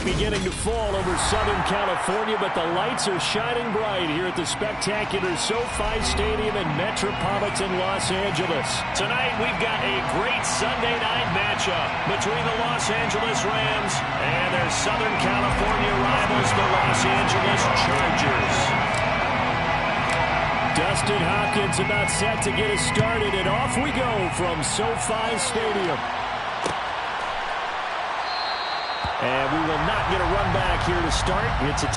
beginning to fall over Southern California, but the lights are shining bright here at the spectacular SoFi Stadium in metropolitan Los Angeles. Tonight, we've got a great Sunday night matchup between the Los Angeles Rams and their Southern California rivals, the Los Angeles Chargers. Dustin Hopkins about set to get us started, and off we go from SoFi Stadium. And we will not get a run back here to start. It's a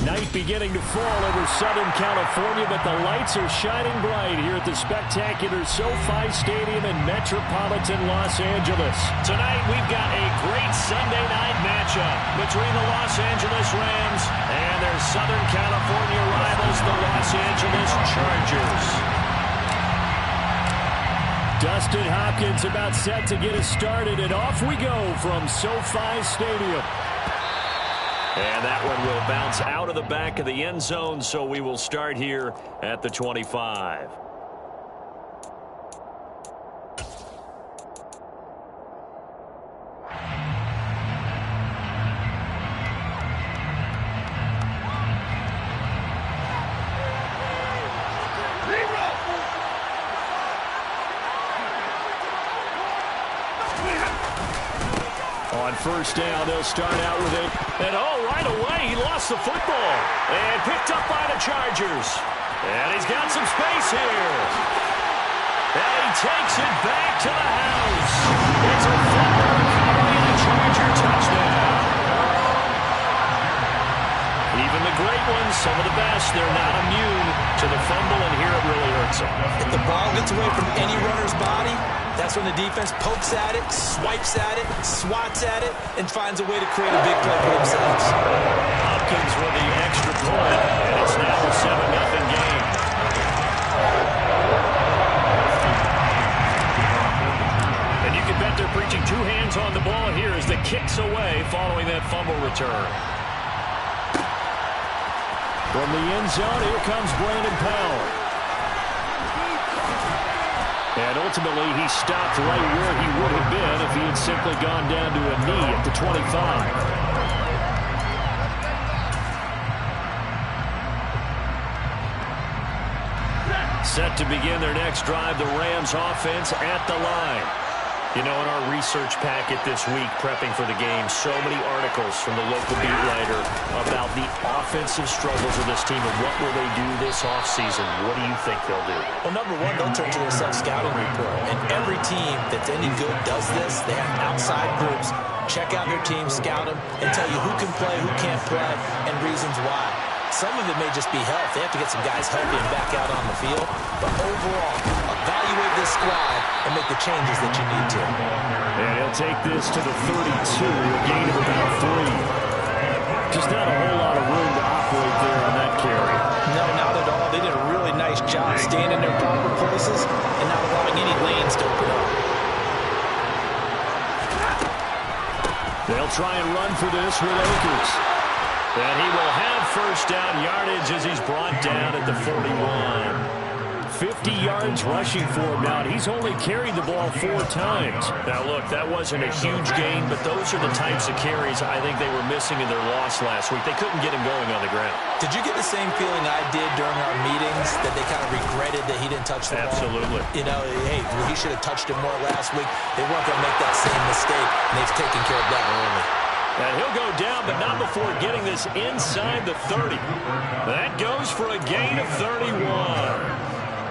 night beginning to fall over Southern California, but the lights are shining bright here at the spectacular SoFi Stadium in metropolitan Los Angeles. Tonight, we've got a great Sunday night matchup between the Los Angeles Rams and their Southern California rivals, the Los Angeles Chargers. Dustin Hopkins about set to get us started, and off we go from SoFi Stadium. And that one will bounce out of the back of the end zone, so we will start here at the 25. On first down, they'll start out with it. And right away, he lost the football. And picked up by the Chargers. And he's got some space here. And he takes it back to the house. It's a fumble recovery and a Charger touchdown. Even the great ones, some of the best, they're not immune to the fumble, and here it really hurts them. If the ball gets away from any runner's body, that's when the defense pokes at it, swipes at it, swats at it, and finds a way to create a big play for themselves. Hopkins with the extra point, and it's now a 7-0 game. And you can bet they're preaching two hands on the ball here as the kick's away following that fumble return. From the end zone, here comes Brandon Powell. And ultimately, he stopped right where he would have been if he had simply gone down to a knee at the 25. Set to begin their next drive, the Rams offense at the line. You know, in our research packet this week, prepping for the game, so many articles from the local beat writer about the offensive struggles of this team and what will they do this offseason. What do you think they'll do? Well, number one, they'll turn to their self-scouting report. And every team that's any good does this. They have outside groups. Check out their team, scout them, and tell you who can play, who can't play, and reasons why. Some of it may just be health. They have to get some guys healthy and back out on the field. But overall, evaluate this squad and make the changes that you need to. And he'll take this to the 32, a gain of about 3. Just not a whole lot of room to operate there on that carry. No, not at all. They did a really nice job staying in their proper places and not allowing any lanes to open up. They'll try and run for this with Akers. And he will have first down yardage as he's brought down at the 41. 50 yards rushing for him now, and he's only carried the ball 4 times. Now, look, that wasn't a huge gain, but those are the types of carries I think they were missing in their loss last week. They couldn't get him going on the ground. Did you get the same feeling I did during our meetings, that they kind of regretted that he didn't touch the ball? Absolutely. You know, hey, he should have touched it more last week. They weren't going to make that same mistake, and they've taken care of that early. And he'll go down, but not before getting this inside the 30. That goes for a gain of 31.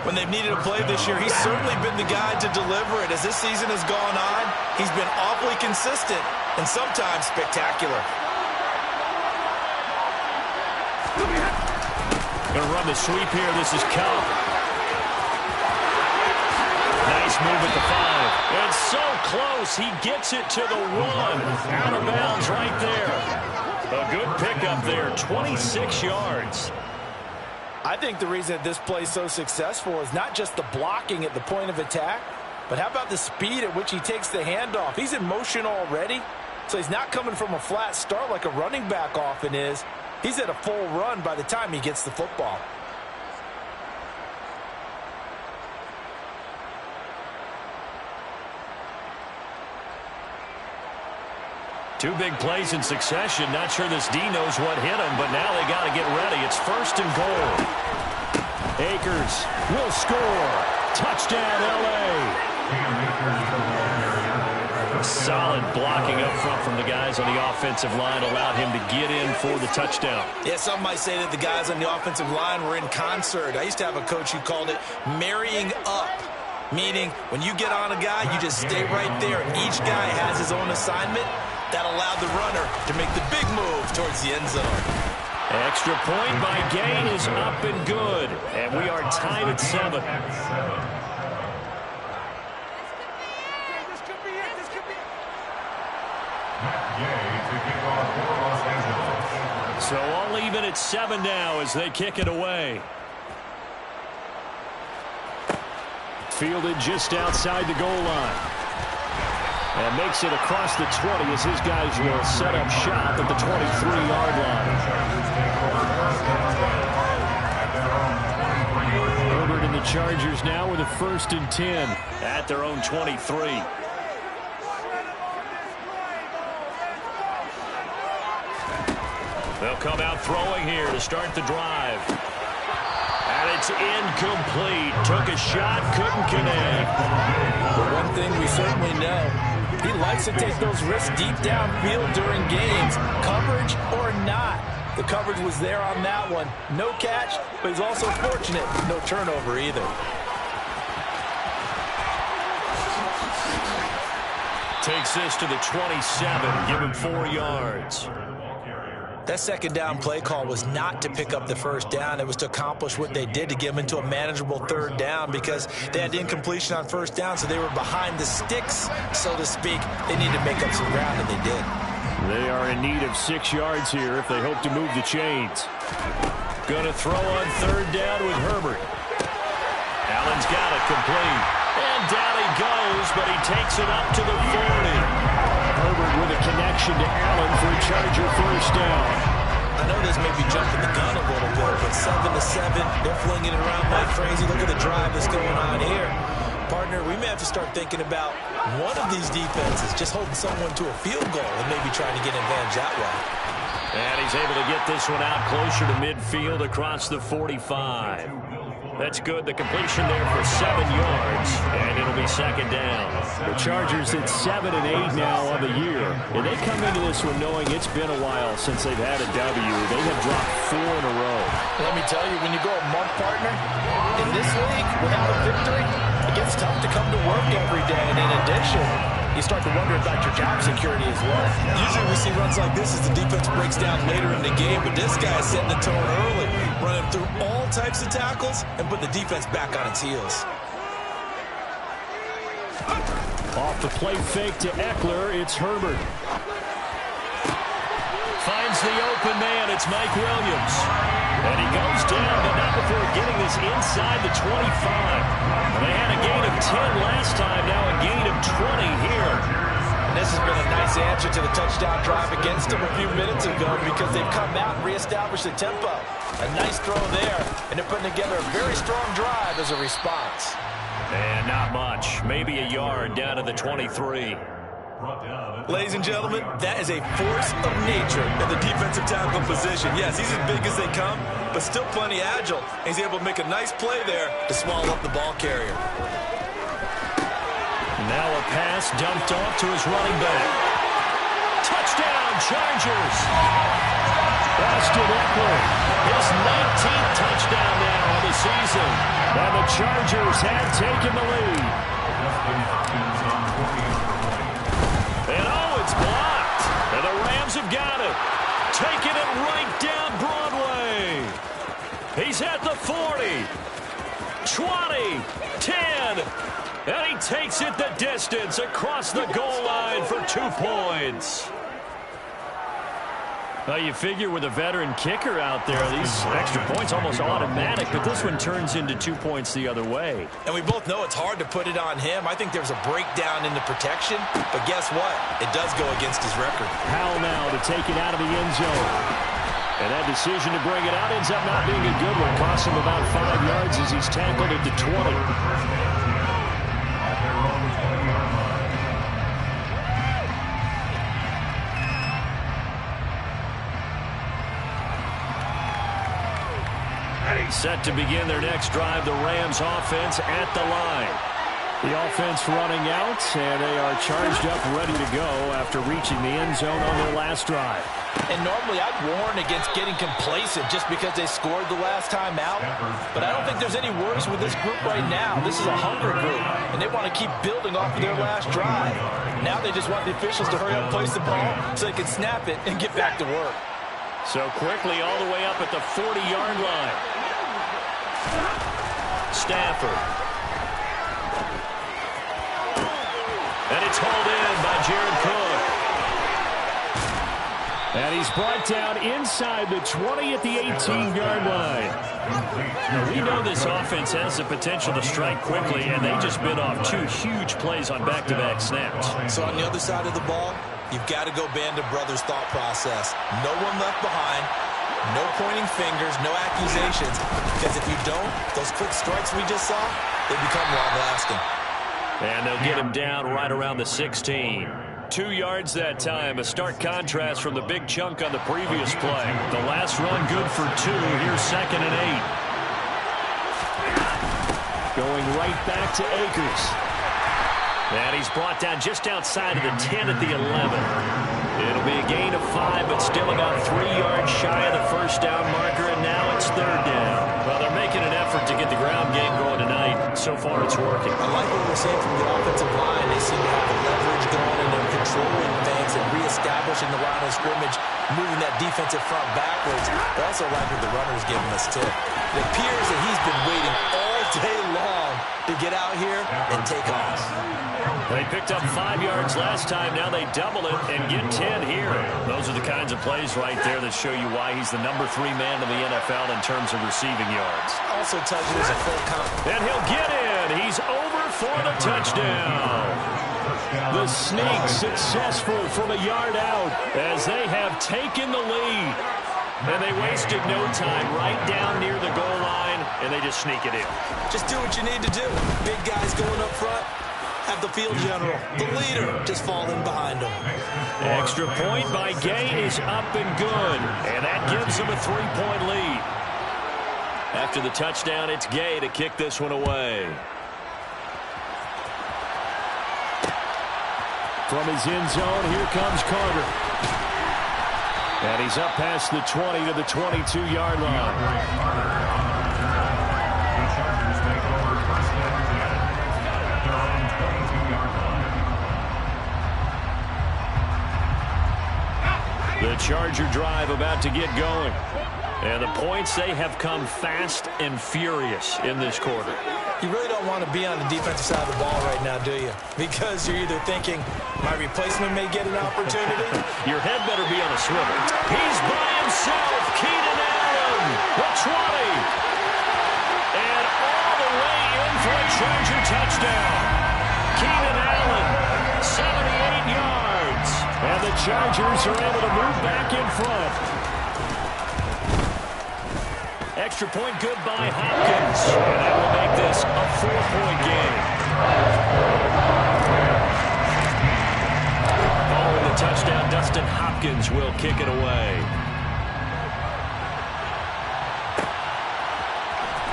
When they've needed a play this year, he's certainly been the guy to deliver it. As this season has gone on, he's been awfully consistent and sometimes spectacular. Going to run the sweep here. This is Cobb. Nice move at the 5. It's so close. He gets it to the 1. Out of bounds right there. A good pickup there. 26 yards. I think the reason that this play is so successful is not just the blocking at the point of attack, but how about the speed at which he takes the handoff? He's in motion already, so he's not coming from a flat start like a running back often is. He's at a full run by the time he gets the football. Two big plays in succession. Not sure this D knows what hit him, but now they got to get ready. It's 1st and goal. Akers will score. Touchdown, LA. Solid blocking up front from the guys on the offensive line allowed him to get in for the touchdown. Yeah, some might say that the guys on the offensive line were in concert. I used to have a coach who called it marrying up, meaning when you get on a guy, you just stay right there. Each guy has his own assignment. That allowed the runner to make the big move towards the end zone. Extra point by Gain is up and good. And we are tied at 7. So all even at 7 now as they kick it away. Fielded just outside the goal line. And makes it across the 20 as his guys will set up shop at the 23-yard line. Herbert and the Chargers now with a 1st and 10 at their own 23. They'll come out throwing here to start the drive. And it's incomplete. Took a shot, couldn't connect. But one thing we certainly know, he likes to take those risks deep downfield during games, coverage or not. The coverage was there on that one. No catch, but he's also fortunate. No turnover either. Takes this to the 27, give him 4 yards. That second down play call was not to pick up the 1st down. It was to accomplish what they did to get them into a manageable 3rd down because they had incompletion on 1st down, so they were behind the sticks, so to speak. They needed to make up some ground, and they did. They are in need of 6 yards here if they hope to move the chains. Going to throw on 3rd down with Herbert. Allen's got it complete. And down he goes, but he takes it up to the 40. Herbert with a connection to Allen for a Charger 1st down. I know this may be jumping the gun a little bit, but 7-7, they're flinging it around like crazy. Look at the drive that's going on here. Partner, we may have to start thinking about one of these defenses just holding someone to a field goal and maybe trying to get an advantage that way. And he's able to get this one out closer to midfield across the 45. That's good. The completion there for 7 yards, and it'll be 2nd down. The Chargers at 7 and 8 now on the year, and they come into this one knowing it's been a while since they've had a W. They have dropped 4 in a row. Let me tell you, when you go a month, partner, in this league without a victory, it gets tough to come to work every day. And in addition, you start to wonder about your job security as well. Usually we see runs like this as the defense breaks down later in the game, but this guy is setting the tone early, running through all types of tackles and put the defense back on its heels. Off the play fake to Eckler, it's Herbert. Finds the open man, it's Mike Williams. And he goes down, but not before getting this inside the 25. They had a gain of 10 last time, now a gain of 20 here. this has been a nice answer to the touchdown drive against them a few minutes ago because they've come out and reestablished the tempo. A nice throw there, and they're putting together a very strong drive as a response. And not much. Maybe a yard down to the 23. Ladies and gentlemen, that is a force of nature in the defensive tackle position. Yes, he's as big as they come, but still plenty agile. He's able to make a nice play there to swallow up the ball carrier. Now a pass dumped off to his running back. Touchdown, Chargers! Austin Eckler, his 19th touchdown now of the season. And the Chargers have taken the lead. And oh, it's blocked. And the Rams have got it. Taking it right down Broadway. He's at the 40. 20. 10. And he takes it the distance across the goal line for 2 points. Well, you figure with a veteran kicker out there, these extra points almost automatic, but this one turns into 2 points the other way. And we both know it's hard to put it on him. I think there's a breakdown in the protection, but guess what? It does go against his record. Powell now to take it out of the end zone. And that decision to bring it out ends up not being a good one. Costs him about 5 yards as he's tackled at the 20. Set to begin their next drive, the Rams offense at the line. The offense running out, and they are charged up, ready to go after reaching the end zone on their last drive. And normally I'd warn against getting complacent just because they scored the last time out. But I don't think there's any worries with this group right now. This is a hunger group, and they want to keep building off of their last drive. Now they just want the officials to hurry up and place the ball so they can snap it and get back to work. So quickly all the way up at the 40-yard line. Stafford. And it's hauled in by Jared Cook. And he's brought down inside the 20 at the 18-yard line. Now, we know this offense has the potential to strike quickly, and they just bit off 2 huge plays on back-to-back snaps. So on the other side of the ball, you've got to go Band of Brothers thought process. No one left behind. No pointing fingers, no accusations, because if you don't, those quick strikes we just saw, they become long-lasting. And they'll get him down right around the 16. 2 yards that time, a stark contrast from the big chunk on the previous play. The last run good for 2. Here's 2nd and 8. Going right back to Akers. And he's brought down just outside of the 10 at the 11. It'll be a gain of 5, but still about 3 yards shy of the first down marker, and now it's 3rd down. Well, they're making an effort to get the ground game going tonight. So far, it's working. I like what we're seeing from the offensive line. They seem to have the leverage going, and they're controlling things and reestablishing the line of scrimmage, moving that defensive front backwards. I also like what the runner's giving us, too. It appears that he's been waiting all day long to get out here and take off. They picked up 5 yards last time. Now they double it and get 10 here. Those are the kinds of plays right there that show you why he's the number 3 man in the NFL in terms of receiving yards. Also tells you there's a full count. And he'll get in. He's over for the touchdown. The sneak successful from a yard out as they have taken the lead. And they wasted no time right down near the goal line, and they just sneak it in. Just do what you need to do. Big guys going up front. Have the field general, the leader, just fall in behind him. Extra point by Gay is up and good, and that gives them a 3-point lead. After the touchdown, it's Gay to kick this one away. From his end zone, here comes Carter. And he's up past the 20 to the 22-yard line. The Charger drive about to get going. And the points, they have come fast and furious in this quarter. You really don't want to be on the defensive side of the ball right now, do you? Because you're either thinking, my replacement may get an opportunity. Your head better be on a swivel. He's by himself. Keenan Allen, the 20. And all the way in for a Charger touchdown. Keenan Allen, 78 yards. And the Chargers are able to move back in front. Extra point good by Hopkins. And that will make this a 4-point game. Following the touchdown, Dustin Hopkins will kick it away.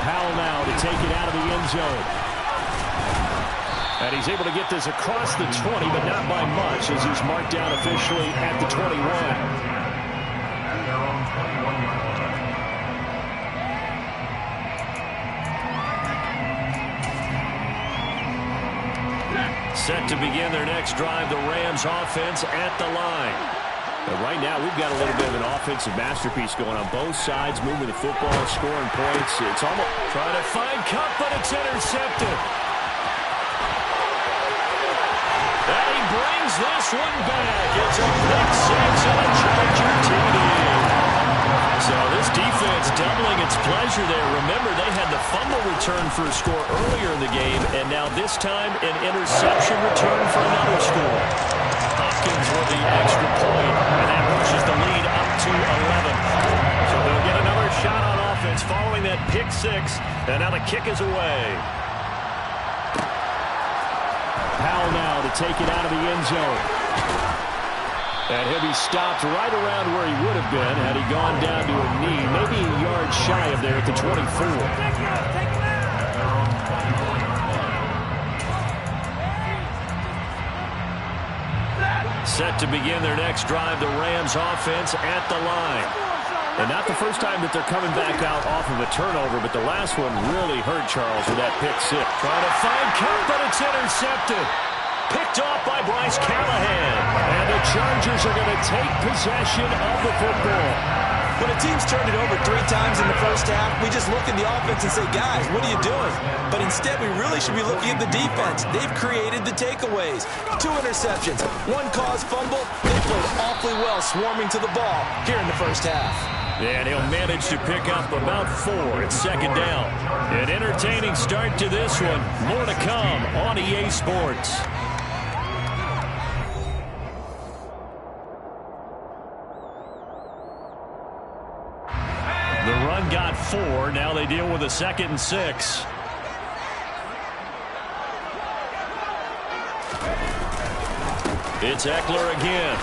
Powell now to take it out of the end zone. And he's able to get this across the 20, but not by much, as he's marked down officially at the 21. Set to begin their next drive, the Rams offense at the line. But right now, we've got a little bit of an offensive masterpiece going on both sides, moving the football, scoring points. It's almost trying to find Cup, but it's intercepted. And he brings this one back. It's a pick six and a Charger TD. So this defense doubling its pleasure there. Remember, they had the fumble return for a score earlier in the game, and now this time an interception return for another score. Hopkins with the extra point, and that pushes the lead up to 11. So they'll get another shot on offense following that pick six, and now the kick is away. Powell now to take it out of the end zone. And he'll be stopped right around where he would have been had he gone down to a knee, maybe a yard shy of there at the 24. Set to begin their next drive, the Rams offense at the line. And not the first time that they're coming back out off of a turnover, but the last one really hurt Charles with that pick six. Trying to find Cup, but it's intercepted. Picked off by Bryce Callahan. And the Chargers are going to take possession of the football. When a team's turned it over 3 times in the first half, we just look at the offense and say, guys, what are you doing? But instead, we really should be looking at the defense. They've created the takeaways. 2 interceptions, 1 caused fumble. They played awfully well swarming to the ball here in the first half. And he'll manage to pick up about 4 at second down. An entertaining start to this one. More to come on EA Sports. The run got 4. Now they deal with a 2nd and 6. It's Eckler again.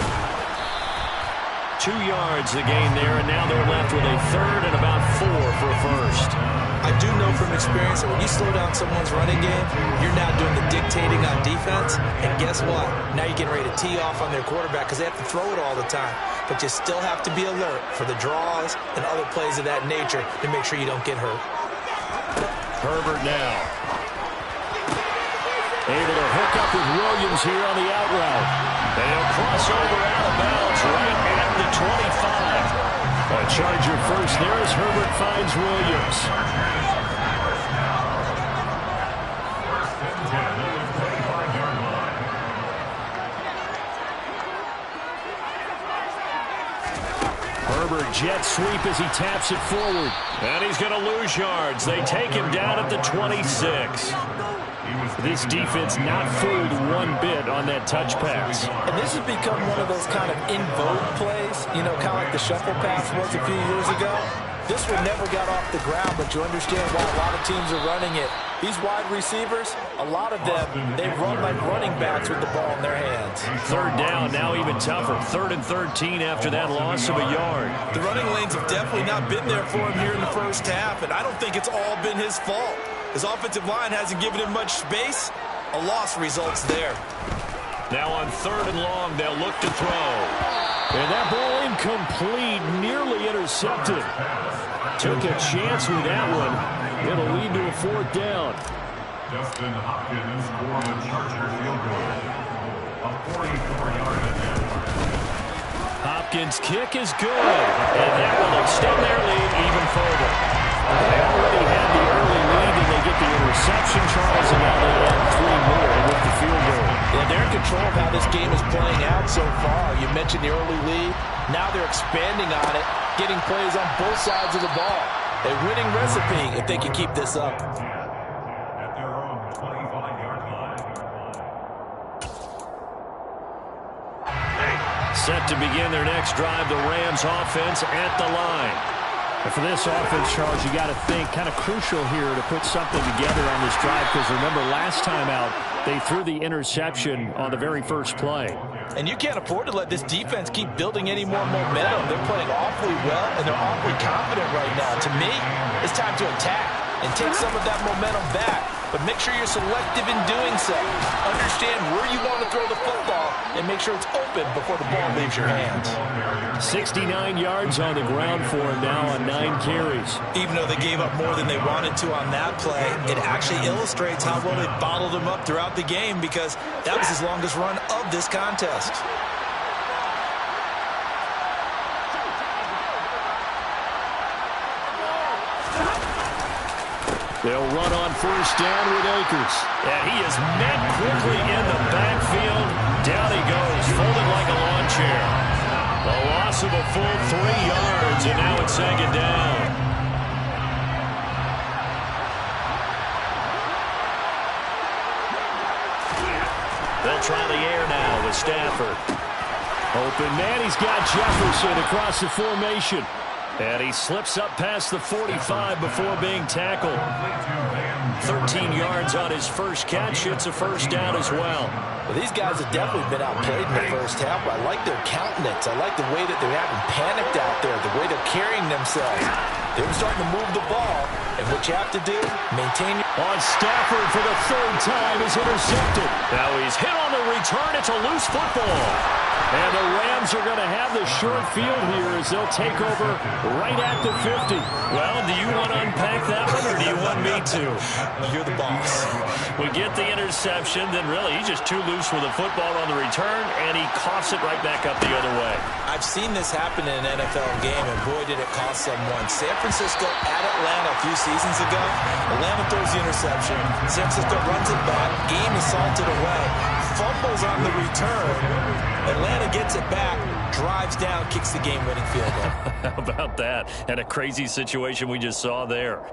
2 yards the gain there, and now they're left with a 3rd and about 4 for a first. I do know from experience that when you slow down someone's running game, you're now doing the dictating on defense. And guess what? Now you're getting ready to tee off on their quarterback because they have to throw it all the time. But you still have to be alert for the draws and other plays of that nature to make sure you don't get hurt. Herbert now. Able to hook up with Williams here on the out route. And he'll cross over out of bounds right at the 25. A Charger first there as Herbert finds Williams. Herbert jet sweep as he taps it forward. And he's going to lose yards. They take him down at the 26. This defense not fooled one bit on that touch pass. And this has become one of those kind of in vogue plays, you know, kind of like the shuffle pass was a few years ago. This one never got off the ground, but you understand why a lot of teams are running it. These wide receivers, a lot of them, they run like running backs with the ball in their hands. 3rd down, now even tougher. 3rd and 13 after that loss of a yard. The running lanes have definitely not been there for him here in the first half, and I don't think it's all been his fault. His offensive line hasn't given him much space. A loss results there. Now on 3rd and long, they'll look to throw. And that ball incomplete, nearly intercepted. Took a chance with that one. It'll lead to a 4th down. Dustin Hopkins for the Charger field goal. A 44-yard attempt. Hopkins' kick is good. And that will extend their lead even further. They already had the early lead, and they get the interception, Charles, and now they add 3 more with the field goal. Yeah, they're in control of how this game is playing out so far. You mentioned the early lead. Now they're expanding on it, getting plays on both sides of the ball. A winning recipe if they can keep this up. At their own 25-yard line. Set to begin their next drive, the Rams offense at the line. And for this offense, Charles, you got to think kind of crucial here to put something together on this drive, because remember last time out they threw the interception on the very first play. And you can't afford to let this defense keep building any more momentum. They're playing awfully well, and they're awfully confident right now. To me, it's time to attack and take some of that momentum back. But make sure you're selective in doing so. Understand where you want to throw the football and make sure it's open before the ball leaves your hands. 69 yards on the ground for him now on 9 carries. Even though they gave up more than they wanted to on that play, it actually illustrates how well they bottled them up throughout the game, because that was his longest run of this contest. They'll run on first down with Akers. And he is met quickly in the backfield. Down he goes, folded like a lawn chair. A loss of a full 3 yards, and now it's second down. They'll try the air now with Stafford. Open man, he's got Jefferson across the formation. And he slips up past the 45 before being tackled. 13 yards on his first catch. It's a first down as well. Well, these guys have definitely been outplayed in the first half. I like their countenance. I like the way that they're having panicked out there, the way they're carrying themselves. They're starting to move the ball. And what you have to do, maintain your... On Stafford for the third time is intercepted. Now he's hit on the return. It's a loose football. And the Rams are going to have the short field here as they'll take over right at the 50. Well, do you want to unpack that one, or do you want me to? You're the boss. We get the interception, then really he's just too loose with the football on the return, and he coughs it right back up the other way. I've seen this happen in an NFL game, and boy, did it cost someone. San Francisco at Atlanta a few seasons ago. Atlanta throws the interception. San Francisco runs it back. Game is salted away. Fumbles on the return. Atlanta gets it back, drives down, kicks the game-winning field goal. How about that? And a crazy situation we just saw there.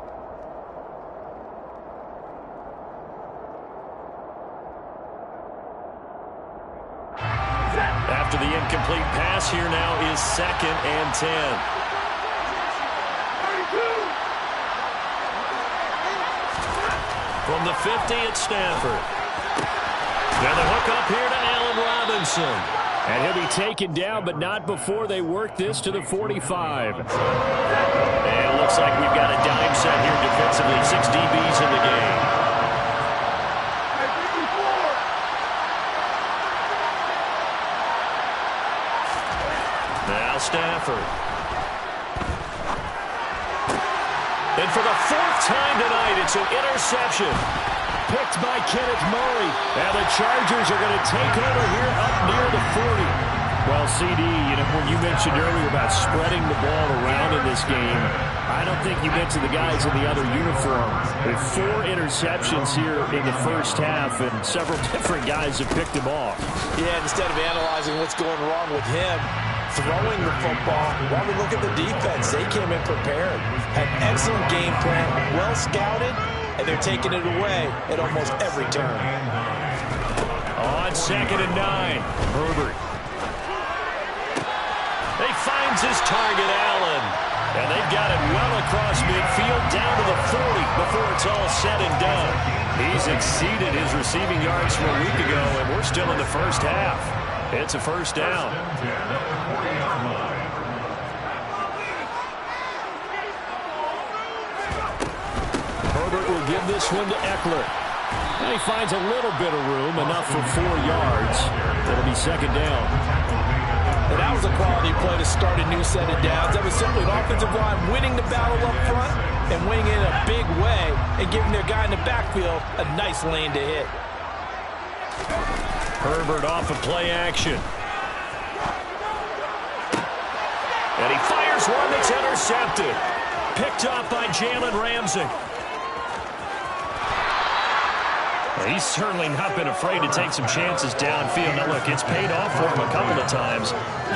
After the incomplete pass, here now is 2nd and 10. From the 50, it's Stafford. Now the hook up here to Allen Robinson. And he'll be taken down, but not before they work this to the 45. And it looks like we've got a dime set here defensively. 6 DBs in the game. Now Stafford. And for the 4th time tonight, it's an interception. Picked by Kenneth Murray. And the Chargers are going to take over here up near the 40. Well, CD, when you mentioned earlier about spreading the ball around in this game, I don't think you mentioned the guys in the other uniform. With 4 interceptions here in the first half, and several different guys have picked him off. Yeah, instead of analyzing what's going wrong with him, throwing the football, while we look at the defense, they came in prepared. Had excellent game plan, well scouted, and they're taking it away at almost every turn. On 2nd and 9, Herbert. He finds his target, Allen. And they've got it well across midfield, down to the 40 before it's all said and done. He's exceeded his receiving yards from a week ago, and we're still in the first half. It's a first down. Herbert will give this one to Eckler. And he finds a little bit of room, enough for 4 yards. It'll be 2nd down. And that was a quality play to start a new set of downs. That was simply an offensive line winning the battle up front and winning in a big way and giving their guy in the backfield a nice lane to hit. Herbert off of play action. And he fires one that's intercepted. Picked up by Jalen Ramsey. He's certainly not been afraid to take some chances downfield. Now, look, it's paid off for him a couple of times.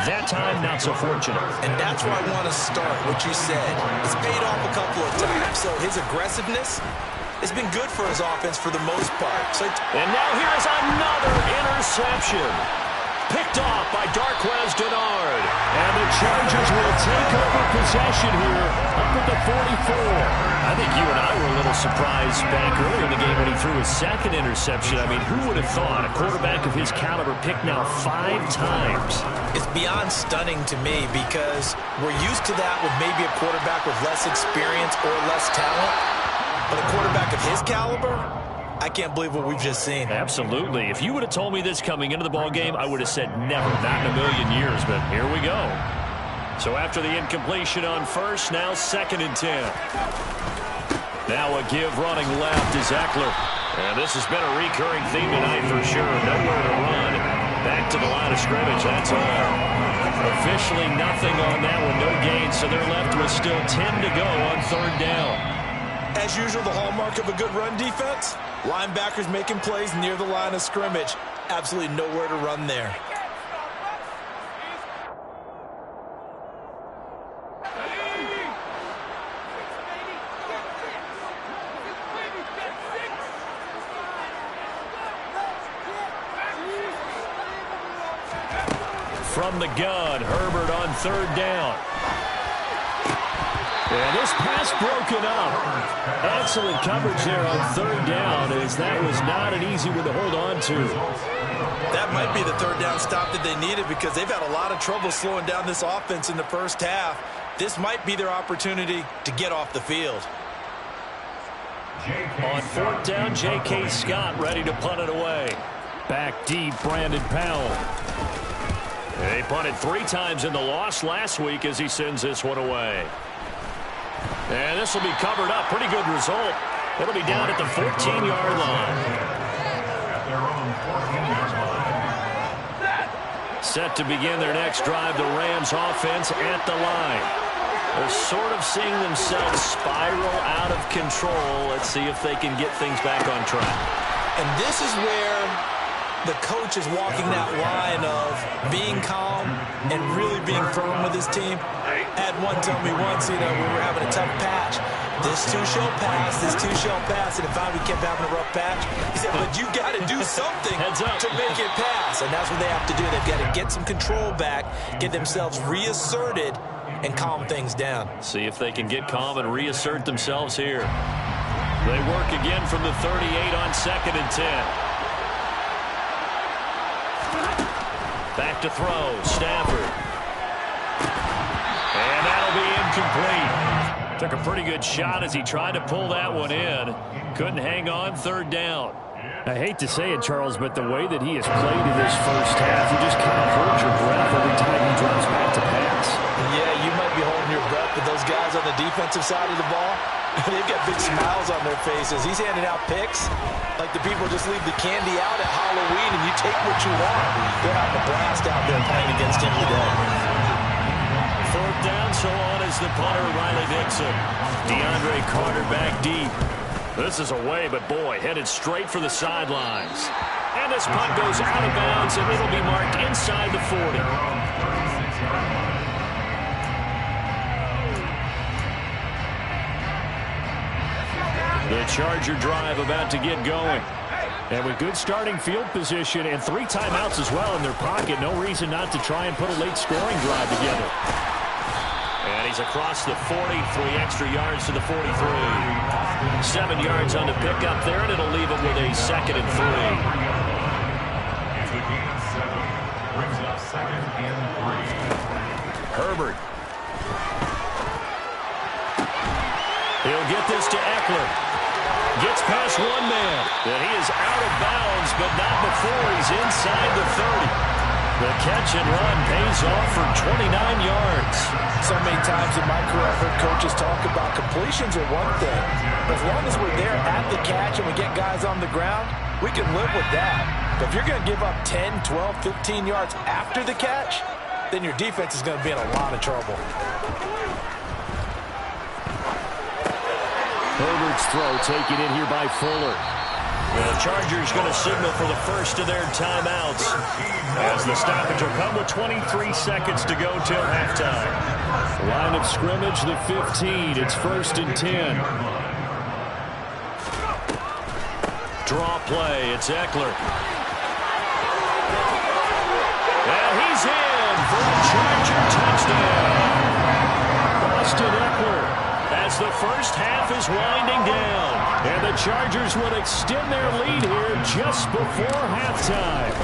That time, not so fortunate. And that's where I want to start, what you said. It's paid off a couple of times. So his aggressiveness has been good for his offense for the most part. And now here's another interception. picked off by Darquez Denard. And the Chargers will take over possession here up at the 44. I think you and I were a little surprised back earlier in the game when he threw his second interception. I mean, who would have thought a quarterback of his caliber picked now 5 times? It's beyond stunning to me because we're used to that with maybe a quarterback with less experience or less talent. But a quarterback of his caliber, I can't believe what we've just seen. Absolutely. If you would have told me this coming into the ballgame, I would have said never, not in a million years, but here we go. So after the incompletion on first, now 2nd and 10. Now a give running left is Eckler. And this has been a recurring theme tonight for sure. Nowhere to run. Back to the line of scrimmage, that's all. Officially nothing on that one, no gain, so they're left with still 10 to go on 3rd down. As usual, the hallmark of a good run defense, linebackers making plays near the line of scrimmage. Absolutely nowhere to run there. From the gun, Herbert on 3rd down. And this pass broken up. Excellent coverage there on 3rd down, as that was not an easy one to hold on to. That might be the 3rd down stop that they needed because they've had a lot of trouble slowing down this offense in the first half. This might be their opportunity to get off the field. On 4th down, J.K. Scott ready to punt it away. Back deep, Brandon Powell. They punted 3 times in the loss last week as he sends this one away. And this will be covered up. Pretty good result. It'll be down at the 14-yard line. At their own 14-yard line. Set to begin their next drive, the Rams offense at the line. They're sort of seeing themselves spiral out of control. Let's see if they can get things back on track. And this is where the coach is walking that line of being calm and really being firm with his team. I had one tell me once, we were having a tough patch. This too shall pass, this too shall pass. And if we kept having a rough patch, he said, but you got to do something to make it pass. And that's what they have to do. They've got to get some control back, get themselves reasserted, and calm things down. See if they can get calm and reassert themselves here. They work again from the 38 on 2nd and 10. Back to throw, Stafford. And that'll be incomplete. Took a pretty good shot as he tried to pull that one in. Couldn't hang on 3rd down. I hate to say it, Charles, but the way that he has played in this first half, you just kind of hold your breath every time he drops back to pass. Yeah, you might be holding your breath, but those guys on the defensive side of the ball, they've got big smiles on their faces. He's handing out picks like the people just leave the candy out at Halloween and you take what you want. They're having a blast out there playing against him today. 4th down, so on is the punter, Riley Dixon. DeAndre Carter back deep. This is away, but boy, headed straight for the sidelines. And this punt goes out of bounds, and it'll be marked inside the 40. The Charger drive about to get going. And with good starting field position and 3 timeouts as well in their pocket, no reason not to try and put a late scoring drive together. And he's across the 40, 3 extra yards to the 43. 7 yards on the pickup there, and it'll leave him with a 2nd and 3. It's a gain of 7. Brings up 2nd and 3. Herbert. He'll get this to Eckler. Gets past one man. And he is out of bounds, but not before he's inside the 30. The catch and run pays off for 29 yards. So many times in my career I've heard coaches talk about completions are one thing. But as long as we're there at the catch and we get guys on the ground, we can live with that. But if you're going to give up 10, 12, 15 yards after the catch, then your defense is going to be in a lot of trouble. Herbert's throw taken in here by Fuller. The Chargers going to signal for the first of their timeouts as the stoppage will come with 23 seconds to go till halftime. Line of scrimmage, the 15. It's 1st and 10. Draw play. It's Eckler. And he's in for a Charger touchdown. Austin Eckler, as the first half is winding down. And the Chargers would extend their lead here just before halftime.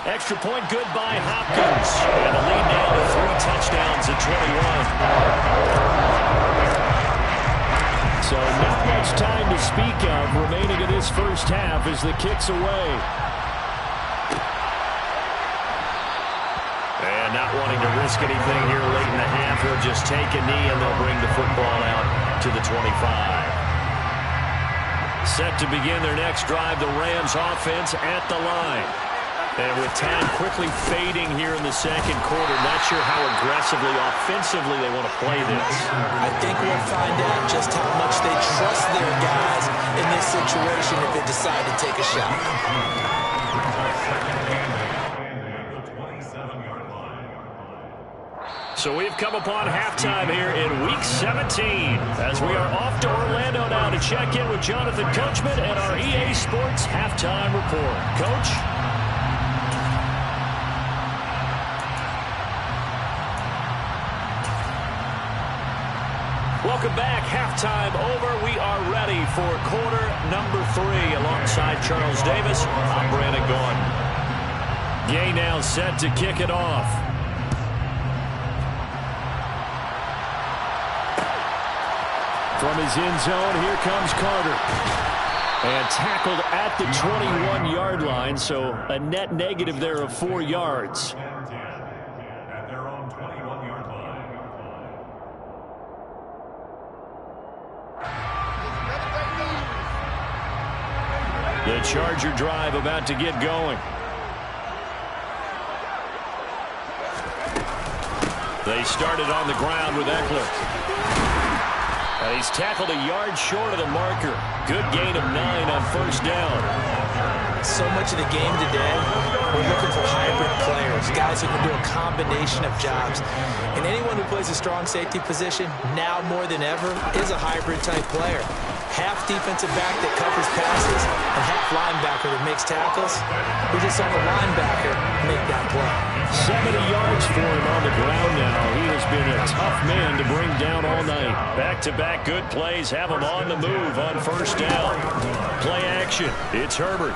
Extra point good by Hopkins. And the lead now to 3 touchdowns at 21. So not much time to speak of remaining in this first half as the kick's away. And not wanting to risk anything here late in the half, he'll just take a knee and they'll bring the football out to the 25. Set to begin their next drive, the Rams offense at the line. And with time quickly fading here in the second quarter, not sure how aggressively, offensively they want to play this. I think we'll find out just how much they trust their guys in this situation if they decide to take a shot. So we've come upon halftime here in Week 17 as we are off to Orlando now to check in with Jonathan Coachman and our EA Sports Halftime Report. Coach? Welcome back. Halftime over. We are ready for quarter number 3 alongside Charles Davis. I'm Brandon Gordon. Gay now set to kick it off. From his end zone, here comes Carter. And tackled at the 21-yard line, so a net negative there of 4 yards. At their own 21-yard line. The Charger drive about to get going. They started on the ground with Eckler. And he's tackled a yard short of the marker. Good gain of 9 on first down. So much of the game today, we're looking for hybrid players, guys who can do a combination of jobs. And anyone who plays a strong safety position, now more than ever, is a hybrid-type player. Half defensive back that covers passes and half linebacker that makes tackles. We just saw the linebacker make that play. 70 yards for him on the ground now. He has been a tough man to bring down all night. Back-to-back good plays have him on the move on first down. Play action. It's Herbert.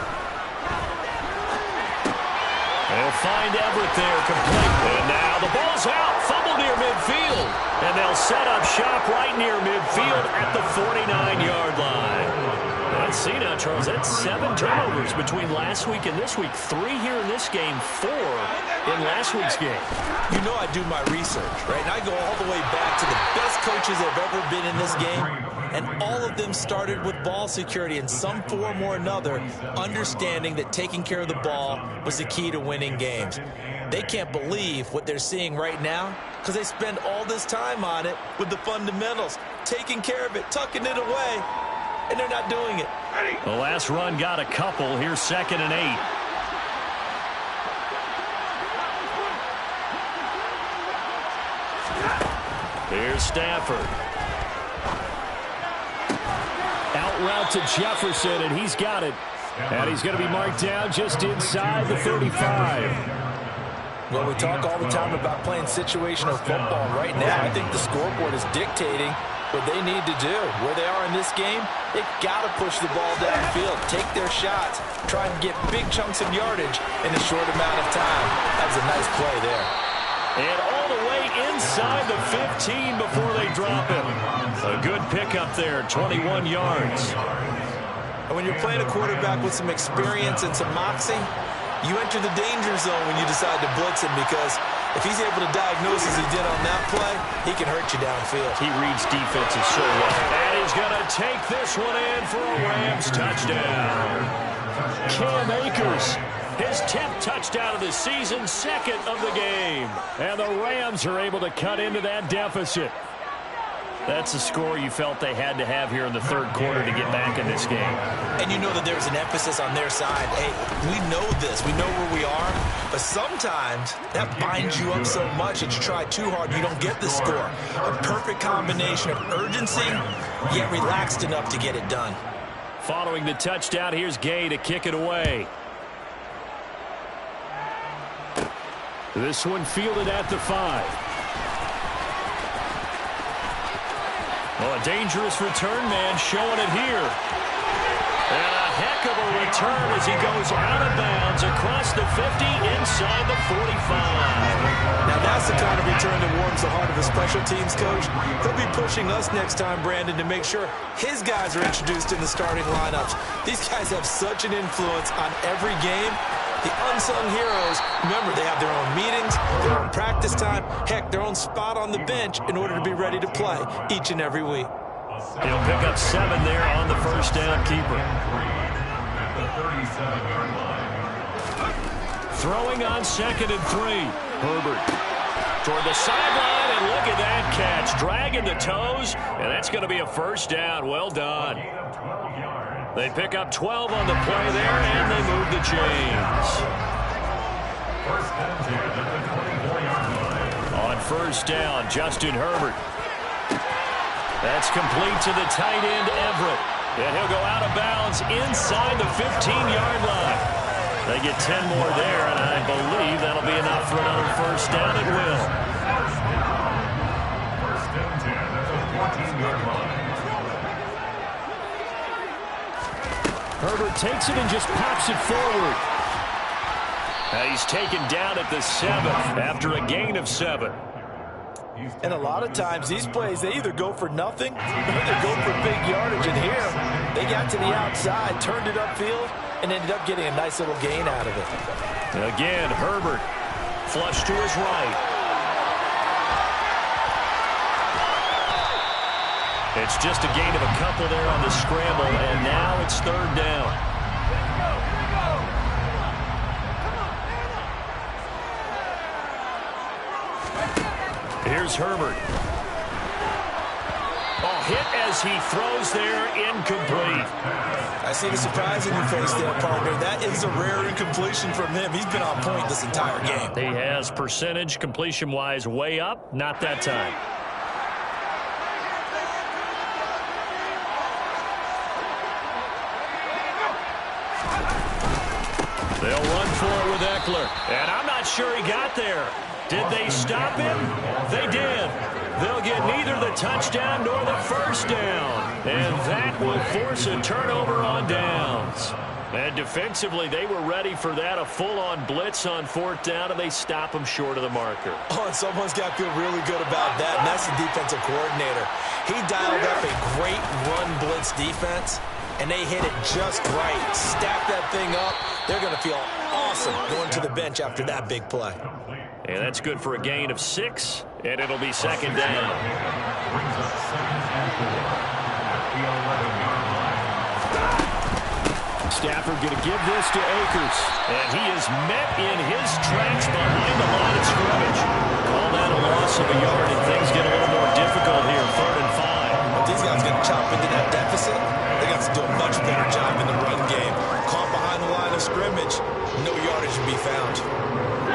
They'll find Everett there complete. And now the ball's out. Fumble near midfield. And they'll set up shop right near midfield at the 49-yard line. Let's see now, Charles. That's 7 turnovers between last week and this week. 3 here in this game, 4 in last week's game. You know I do my research, right? And I go all the way back to the best coaches that have ever been in this game. And all of them started with ball security in some form or another, understanding that taking care of the ball was the key to winning games. They can't believe what they're seeing right now because they spend all this time on it with the fundamentals, taking care of it, tucking it away, and they're not doing it. The last run got a couple. Here's 2nd and 8. Here's Stafford. Out route to Jefferson, and he's got it. And he's going to be marked down just inside the 35. Well, we talk all the time about playing situational football. Right now, I think the scoreboard is dictating what they need to do. Where they are in this game, they've got to push the ball downfield, take their shots, try and get big chunks of yardage in a short amount of time. That was a nice play there. And all the way inside the 15 before they drop him. A good pickup there, 21 yards. And when you're playing a quarterback with some experience and some moxie, you enter the danger zone when you decide to blitz him because if he's able to diagnose as he did on that play, he can hurt you downfield. He reads defenses so well. And he's going to take this one in for a Rams touchdown. Cam Akers, his 10th touchdown of the season, 2nd of the game. And the Rams are able to cut into that deficit. That's a score you felt they had to have here in the third quarter to get back in this game. And you know that there's an emphasis on their side. Hey, we know this. We know where we are. But sometimes that binds you up so much that you try too hard, you don't get the score. A perfect combination of urgency, yet relaxed enough to get it done. Following the touchdown, here's Gay to kick it away. This one fielded at the 5. Well, a dangerous return man showing it here. And a heck of a return as he goes out of bounds across the 50 inside the 45. Now that's the kind of return that warms the heart of a special teams coach. He'll be pushing us next time, Brandon, to make sure his guys are introduced in the starting lineups. These guys have such an influence on every game. The unsung heroes, remember, they have their own meetings, their own practice time, heck, their own spot on the bench in order to be ready to play each and every week. He'll pick up 7 there on the first down keeper. Throwing on 2nd and 3. Herbert toward the sideline, and look at that catch. Dragging the toes, and that's going to be a first down. Well done. They pick up 12 on the play there, and they move the chains. On first down, Justin Herbert. That's complete to the tight end, Everett. And he'll go out of bounds inside the 15-yard line. They get 10 more there, and I believe that'll be enough for another first down. It will. First and 10 at the 14-yard line. Herbert takes it and just pops it forward. Now he's taken down at the 7th after a gain of 7. And a lot of times, these plays, they either go for nothing or they go for big yardage. And here, they got to the outside, turned it upfield, and ended up getting a nice little gain out of it. And again, Herbert flush to his right. It's just a gain of a couple there on the scramble, and now it's 3rd down. Here's Herbert. Oh, hit as he throws there, incomplete. I see the surprise in your face there, partner. That is a rare incompletion from him. He's been on point this entire game. He has percentage completion-wise way up, not that time. They'll run for it with Eckler. And I'm not sure he got there. Did they stop him? They did. They'll get neither the touchdown nor the first down. And that will force a turnover on downs. And defensively, they were ready for that, a full-on blitz on 4th down, and they stop them short of the marker. Oh, and someone's got to feel really good about that, and that's the defensive coordinator. He dialed up a great run blitz defense, and they hit it just right. Stack that thing up. They're going to feel awesome going to the bench after that big play. And that's good for a gain of 6, and it'll be 2nd down. Stafford going to give this to Akers. And he is met in his tracks behind the line of scrimmage. Call that a loss of a yard, and things get a little more difficult here, 3rd and 5. If these guys going to chop into that deficit, they got to do a much better job in the run game. Caught behind the line of scrimmage, no yardage to be found.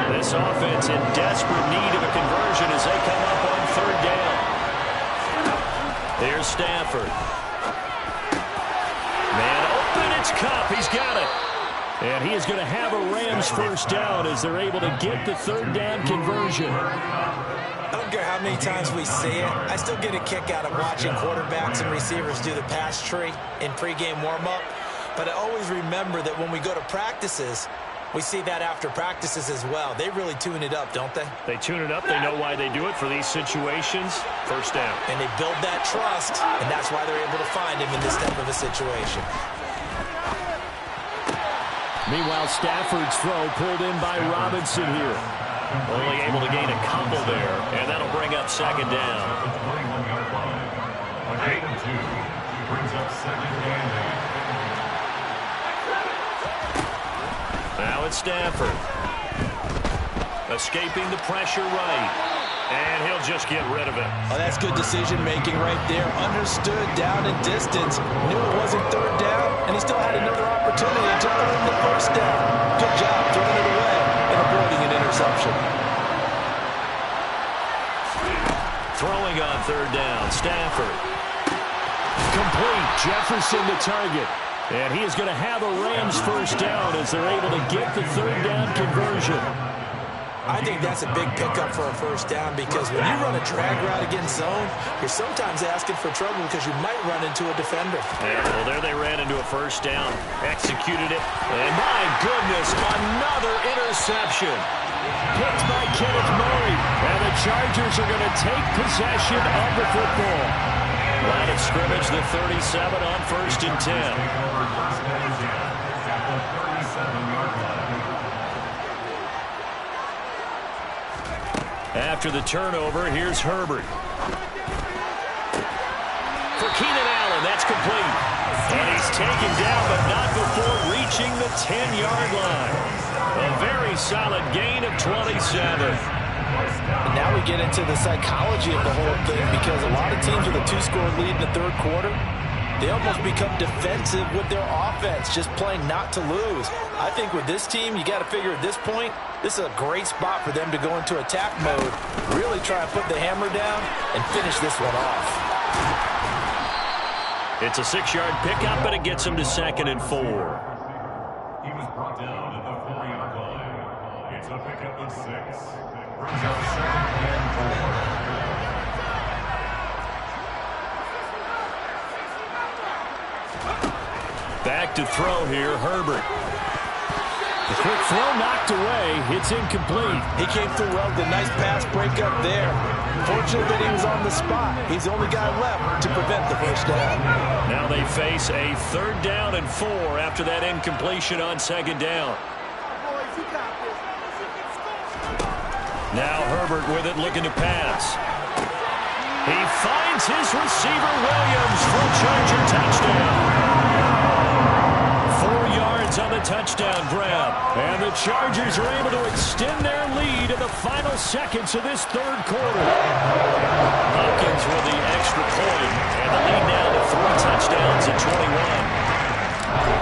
This offense in desperate need of a conversion as they come up on 3rd down. Here's Stafford. Man open, it's Kupp. He's got it. And he is going to have a Rams first down as they're able to get the 3rd down conversion. I don't care how many times we see it. I still get a kick out of watching quarterbacks and receivers do the pass tree in pregame warm-up. But I always remember that when we go to practices, we see that after practices as well. They really tune it up, don't they? They tune it up. They know why they do it for these situations. First down. And they build that trust, and that's why they're able to find him in this type of a situation. Meanwhile, Stafford's throw pulled in by Robinson here. Only able to gain a couple there, and that'll bring up 2nd down. Brings up 2nd down. Now it's Stafford. Escaping the pressure right. And he'll just get rid of it. Oh, that's good decision-making right there. Understood down and distance. Knew it wasn't 3rd down, and he still had another opportunity to earn the first down. Good job throwing it away and avoiding an interception. Throwing on 3rd down, Stafford. Complete. Jefferson the target. And he is going to have a Rams first down as they're able to get the 3rd down conversion. I think that's a big pickup for a first down because when you run a drag route against zone, you're sometimes asking for trouble because you might run into a defender. Yeah, well, there they ran into a first down, executed it, and my goodness, another interception. Picked by Kenneth Murray, and the Chargers are going to take possession of the football. Line of scrimmage, the 37 on 1st and 10. After the turnover, here's Herbert. For Keenan Allen, that's complete. And he's taken down, but not before reaching the 10-yard line. A very solid gain of 27. And now we get into the psychology of the whole thing because a lot of teams with a 2-score lead in the third quarter, they almost become defensive with their offense, just playing not to lose. I think with this team, you got to figure at this point, this is a great spot for them to go into attack mode, really try and put the hammer down and finish this one off. It's a 6-yard pickup, but it gets him to 2nd and 4. He was brought down at the 4-yard line. It's a pickup of 6. Brings up 2nd and 4. Back to throw here, Herbert. The quick throw knocked away. It's incomplete. He came through well with a nice pass breakup there. Fortunate that he was on the spot. He's the only guy left to prevent the first down. Now they face a 3rd down and 4 after that incompletion on 2nd down. Now Herbert with it, looking to pass. He finds his receiver, Williams, for a Charger touchdown. 4 yards on the touchdown grab. And the Chargers are able to extend their lead in the final seconds of this third quarter. Hopkins with the extra point. And the lead now to 3 touchdowns at 21.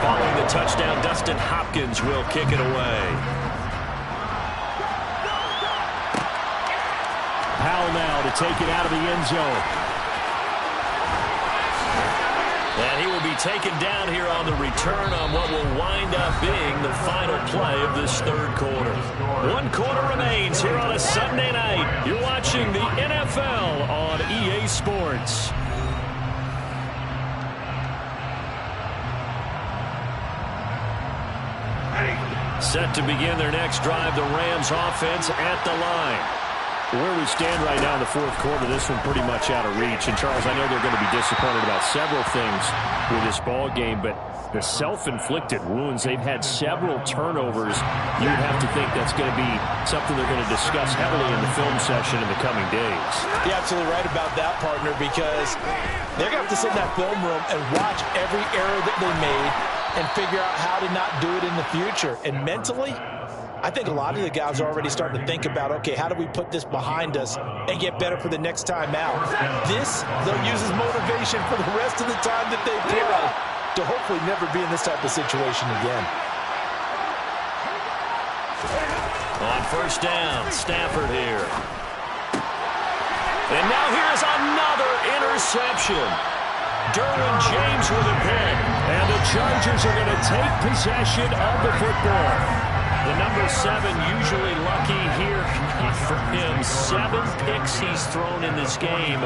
Following the touchdown, Dustin Hopkins will kick it away. Powell now to take it out of the end zone. And he will be taken down here on the return on what will wind up being the final play of this third quarter. 1 quarter remains here on a Sunday night. You're watching the NFL on EA Sports. Set to begin their next drive, the Rams offense at the line. Where we stand right now in the fourth quarter, this one pretty much out of reach. And, Charles, I know they're going to be disappointed about several things with this ball game, but the self-inflicted wounds, they've had several turnovers. You would have to think that's going to be something they're going to discuss heavily in the film session in the coming days. You're absolutely right about that, partner, because they're going to have to sit in that film room and watch every error that they made and figure out how to not do it in the future. And mentally, I think a lot of the guys are already starting to think about, okay, how do we put this behind us and get better for the next time out? This, they'll use as motivation for the rest of the time that they play to hopefully never be in this type of situation again. On first down, Stafford here. And now here's another interception. Derwin James with a pick. And the Chargers are going to take possession of the football. The number 7 usually lucky here for him. 7 picks he's thrown in this game.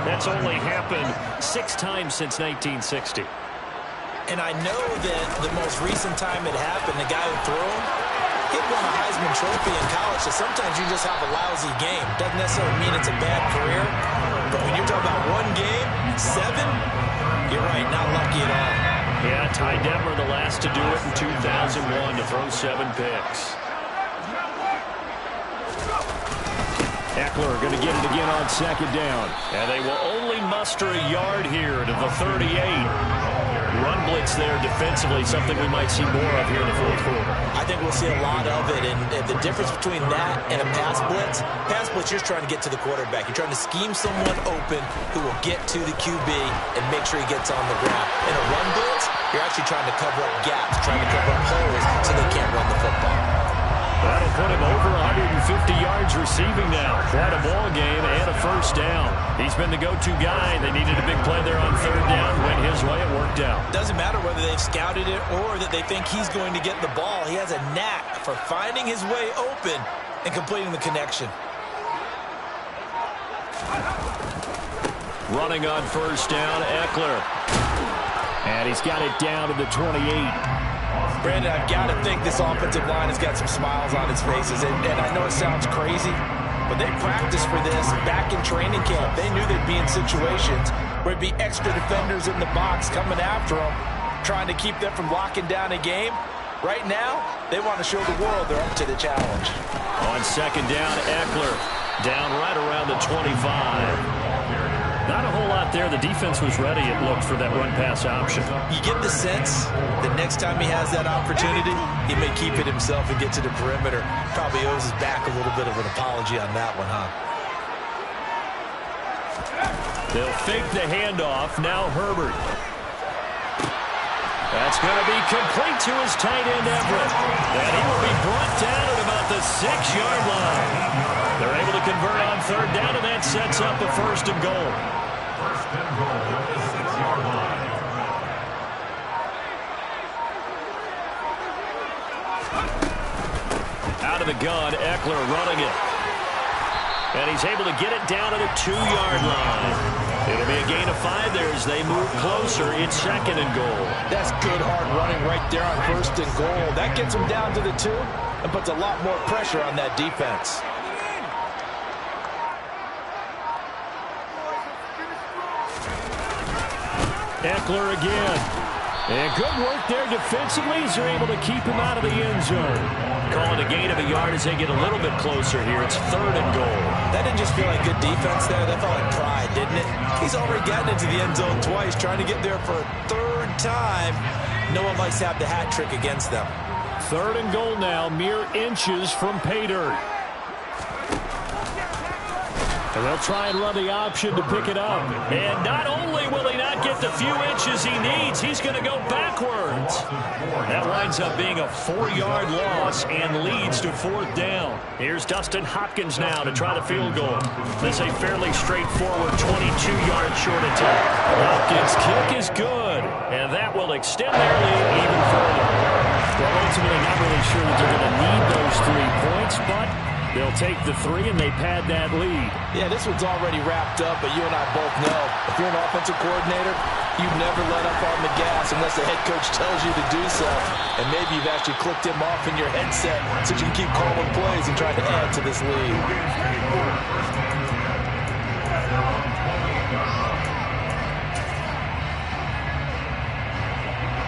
That's only happened 6 times since 1960. And I know that the most recent time it happened, the guy who threw him, he won a Heisman Trophy in college, so sometimes you just have a lousy game. Doesn't necessarily mean it's a bad career, but when you're talking about 1 game, 7, you're right, not lucky at all. Yeah, Ty Detmer the last to do it in 2001 to throw 7 picks. Eckler going to get it again on 2nd down. And they will only muster a yard here to the 38. Run blitz there defensively, something we might see more of here in the fourth quarter. I think we'll see a lot of it, and the difference between that and a pass blitz, you're trying to get to the quarterback. You're trying to scheme someone open who will get to the QB and make sure he gets on the ground. In a run blitz, you're actually trying to cover up gaps, trying to cover up holes so they can't run the football. That'll put him over 150 yards receiving now. Quite a ball game and a first down. He's been the go-to guy. They needed a big play there on 3rd down. Went his way. It worked out. Doesn't matter whether they've scouted it or that they think he's going to get the ball. He has a knack for finding his way open and completing the connection. Running on first down, Eckler. And he's got it down to the 28. Brandon, I've got to think this offensive line has got some smiles on its faces. And I know it sounds crazy, but they practiced for this back in training camp. They knew they'd be in situations where it'd be extra defenders in the box coming after them, trying to keep them from locking down a game. Right now, they want to show the world they're up to the challenge. On second down, Eckler down right around the 25. Not a whole lot there. The defense was ready, it looked, for that run-pass option. You get the sense that next time he has that opportunity, he may keep it himself and get to the perimeter. Probably owes his back a little bit of an apology on that one, huh? They'll fake the handoff. Now Herbert. That's going to be complete to his tight end, Everett. And he will be brought down at about the 6-yard line. They're able to convert on third down, and that sets up a first and goal. First and goal at the 6-yard line. Out of the gun, Eckler running it. And he's able to get it down to the 2-yard line. It'll be a gain of 5 there as they move closer. It's second and goal. That's good hard running right there on first and goal. That gets them down to the 2 and puts a lot more pressure on that defense. Eckler again. And good work there defensively as they're able to keep him out of the end zone. Calling a gain of a yard as they get a little bit closer here. It's third and goal. That didn't just feel like good defense there. That felt like pride, didn't it? He's already gotten into the end zone twice, trying to get there for a third time. No one likes to have the hat trick against them. Third and goal now, mere inches from pay dirt. And they'll try and run the option to pick it up. And not only will he not get the few inches he needs, he's going to go backwards. That winds up being a 4-yard loss and leads to fourth down. Here's Dustin Hopkins now to try the field goal. This is a fairly straightforward 22-yard short attempt. Hopkins' kick is good, and that will extend their lead even further. Well, ultimately not really sure that they're going to need those 3 points, but they'll take the 3 and they pad that lead. Yeah, this one's already wrapped up, but you and I both know if you're an offensive coordinator, you never let up on the gas unless the head coach tells you to do so. And maybe you've actually clicked him off in your headset so you can keep calling plays and trying to add to this lead.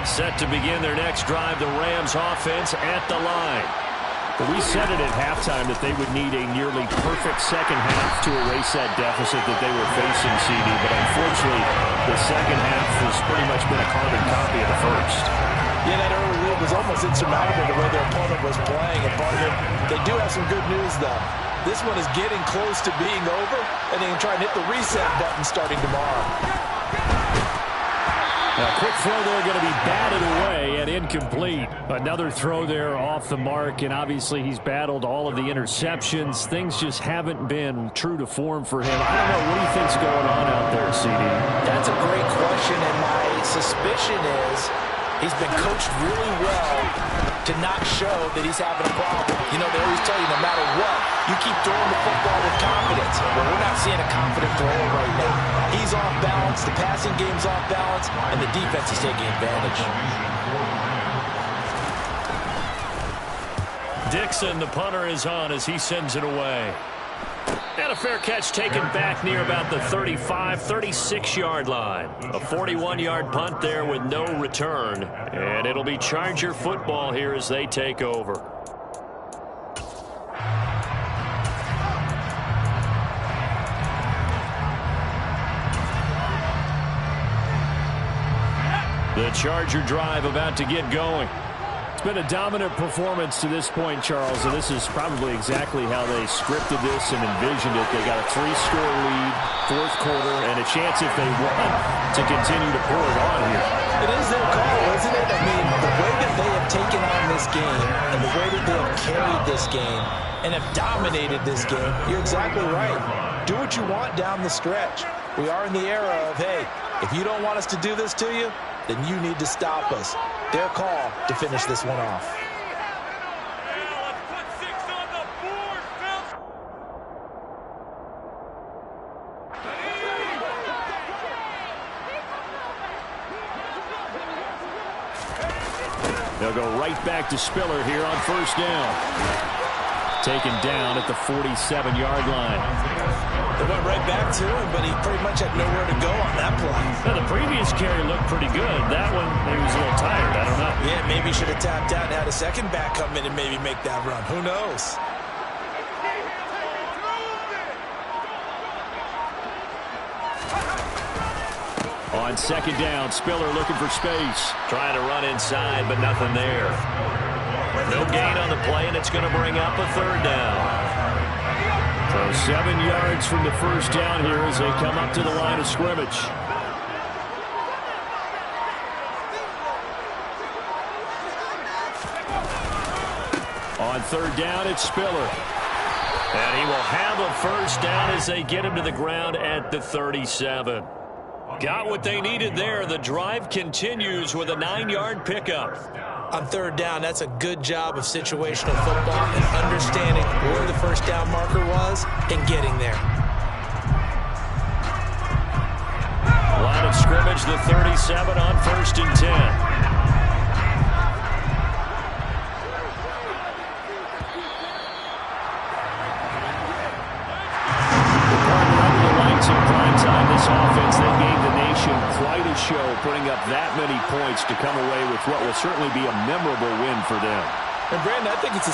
Set to begin their next drive, the Rams offense at the line. But we said it at halftime that they would need a nearly perfect second half to erase that deficit that they were facing, CD. But unfortunately, the second half has pretty much been a carbon copy of the first. Yeah, that early lead was almost insurmountable the way their opponent was playing. And partner, they do have some good news, though. This one is getting close to being over, and they can try and hit the reset button starting tomorrow. A quick throw there going to be batted away and incomplete. Another throw there off the mark, and obviously he's battled all of the interceptions. Things just haven't been true to form for him. I don't know. What do you think's going on out there, CD? That's a great question, and my suspicion is he's been coached really well to not show that he's having a problem. You know, they always tell you no matter what, you keep throwing the football with confidence. Well, we're not seeing a confident thrower right now. He's off balance, the passing game's off balance, and the defense is taking advantage. Dixon, the punter, is on as he sends it away. And a fair catch taken back near about the 35, 36-yard line. A 41-yard punt there with no return. And it'll be Charger football here as they take over. The Charger drive about to get going. It's been a dominant performance to this point, Charles, and this is probably exactly how they scripted this and envisioned it. They got a 3-score lead, fourth quarter, and a chance if they won to continue to pull it on here. It is their call, isn't it? I mean, the way that they have taken on this game and the way that they have carried this game and have dominated this game, you're exactly right. Do what you want down the stretch. We are in the era of, hey, if you don't want us to do this to you, then you need to stop us. Their call to finish this one off. Let's put 6 on the board, They'll go right back to Spiller here on first down. Taken down at the 47-yard line. They went right back to him, but he pretty much had nowhere to go on that play. Now, the previous carry looked pretty good. That one, maybe he was a little tired. I don't know. Yeah, maybe he should have tapped out and had a second back come in and maybe make that run. Who knows? On second down, Spiller looking for space. Trying to run inside, but nothing there. No gain on the play, and it's going to bring up a third down. So 7 yards from the first down here as they come up to the line of scrimmage. On third down, it's Spiller. And he will have a first down as they get him to the ground at the 37. Got what they needed there. The drive continues with a 9-yard pickup. On third down, that's a good job of situational football and understanding where the first down marker was and getting there. Line of scrimmage, the 37 on first and 10. This offense that gave the nation quite a show, putting up that many points to come away with what will certainly be a memorable win for them. And Brandon, I think it's a